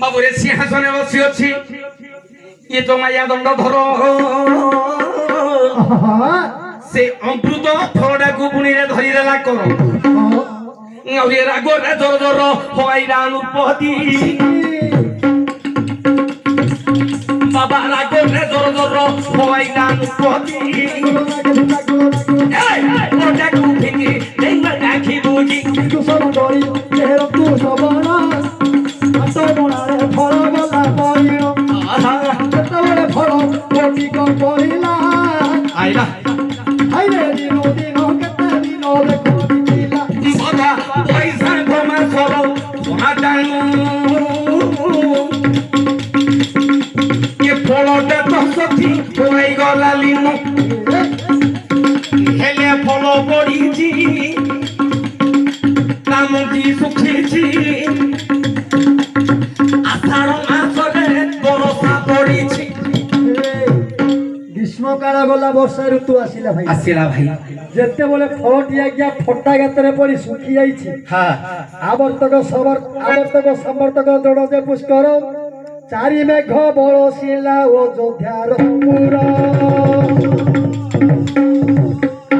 বাবুরে সিংহাসনে বসি অছি ইয়ে তো মায়া দণ্ড ধর সে অমৃত ফলটাକୁ পুଣିରେ ଧରିଦେଲା କର ଆଉ ଏ ରାଗରେ ଜୋର ଜୋର ହଇରାଣ ଉପତି ବାବା ରାଗରେ ଜୋର ଜୋର ହଇରାଣ ଉପତି ଫଳଟାକୁ ଫିଙ୍ଗି ଦେଇଲା ଆଖି ବୁଜି ତୁ ସବୁ ଡରି ତେର ତୁ ସବନା ଫଳ ଗଲା ପରିଣ କେତେବେଳେ ଫଳ କୋଟିକ ପରିଲା ଆଇଲା ଆଇଲେ ଦିନ ଦିନ କେତେ ଦିନ ଦେଖୁଥିଲା ସଦା ପଇସା ଜମା ସର ଜମା ଜାଣୁ ଏ ଫଳଟା ତ ସଖୀ ହୋଇଗଲା ଲିନ ହେଲେ ଫଳ ପଡ଼ିଛି କାମଟି ଶୁଖିଛି গ্রীষ্ম কাল গলা বর্ষা ঋতু আসিলা ভাই আসিলা ভাই যেতেবেলে ফলটি আজ্ঞা ফটা গাতরে পড়ি শুকি যাইছি হ্যাঁ আবর্তক সমর্তক দৃঢ় যে পুষ্কর চারি মেঘ বরসিলা অযোধ্যার পুর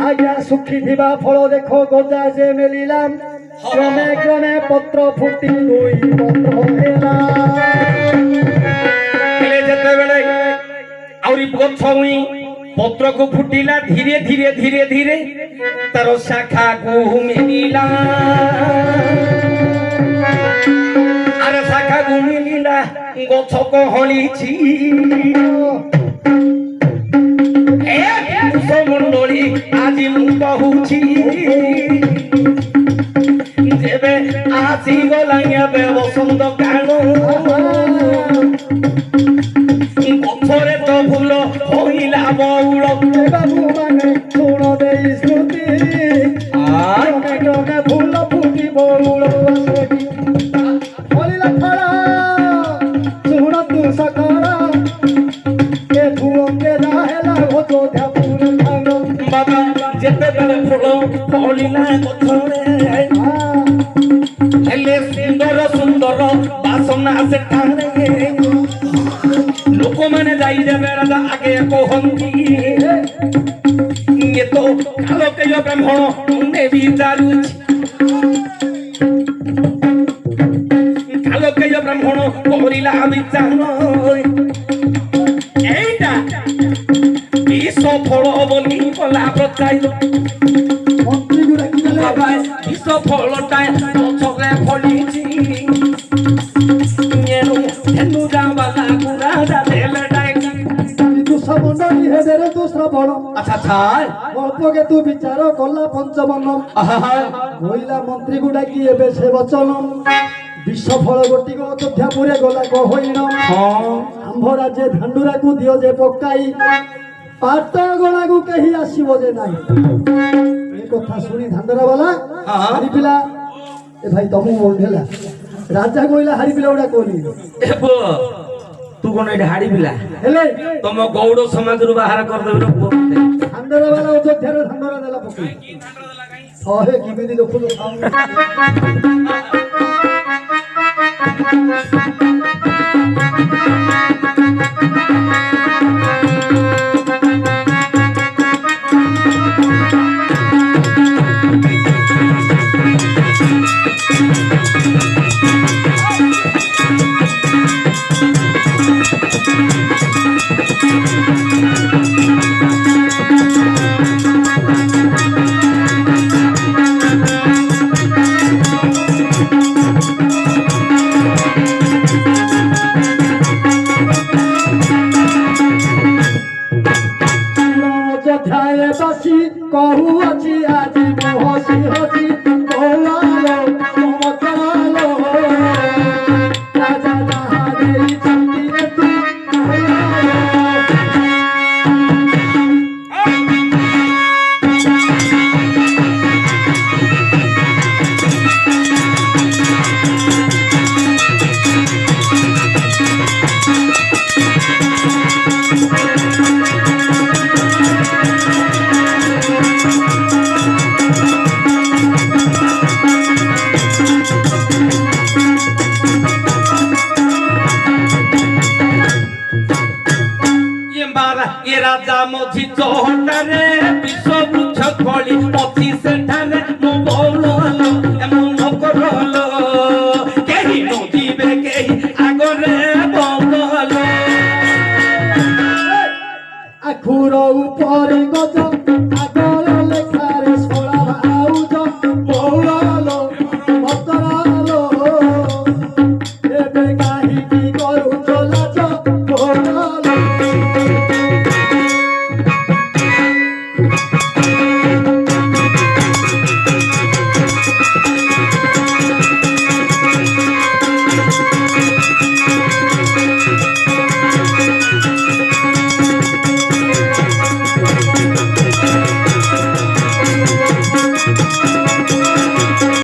আজ্ঞা শুকি থিবা ফল দেখ গজা যে মেলিলাম ক্রমে ক্রমে পত্র ফুটি দুই পত্র হেলা যেতেবেলে আউরি গছ উই পত্রকু ফুটিলা ধীরে ধীরে ধীরে ধীরে তার শাখাকু মিলিলা আরে শাখাকু মিলিলা গছ কহলিছি মন্ডলী আজি মু কহুছি যেবে আসি গলা ଏବେ বসন্ত কাল গছরে তো ফুল হইলা বউল বাবু মানে শুণ দেই শ্রুতি ক্রমে ক্রমে ফুল ফুটি বউল ফলিলা ফল শুণ তু সকল এ ধুমকে যাহেলা অযোধ্যা পুর ধান বাবা যেতেবেলে ফুল ফলিলা গছরে হেলে সুন্দর সুন্দর বাসনা সেঠানে ଲୋକମାନେ ଯାଇ ଯାବେ ରାଜା ଆଗେ କହନ୍ତି ଏ ତ କାଳକେୟ ବ୍ରାହ୍ମଣ ମନେ ବିଚାରୁଛି କାଳକେୟ ବ୍ରାହ୍ମଣ କରିଲା ବିଚାର এইটা ବିଷ ଫଳ ବୋଲି କଲା ପ୍ରଚାର মন্ত্রী গুলা কি বলে বাবা বিষ ফলটা গছরে ফলিছি ধেনু যাবালা গুড়া দেলে ডাইকা তু সমুন্ডলী হেদের তু শ্রবণ আচ্ছা ছাই অল্পকে তু বিচার কলা পঞ্চবন মহিলা মন্ত্রী গুলা কি এবে সে বচন বিশ্ব ফল গোটিক অযোধ্যাপুরে গলা কহইন আম্ভ রাজ্যে ধান্ডুরাকু দিও যে পকাই পাট গলাকু কেহি আসিব যে নাই এই কথা শুনি ধান্ডরা বালা হারি পিলা এ ভাই তমু বন্ধেলা রাজা কইলা হারি পিলা ওটা কোনি এ পো তু কোন এডি হাড়ি বিলা হেলে তম গৌড় সমাজରୁ ବାହାର କରିଦେବି রে পো ধান্ডরা বালা অযোধ্যার ধান্ডরা দেলা পকাই হহে কিমিদি দেখুন ଏ ରାଜା ମଝି ଚହଟାରେ ବିଷ ବୃକ୍ଷ ଖଳି ଅଛି ସେଠା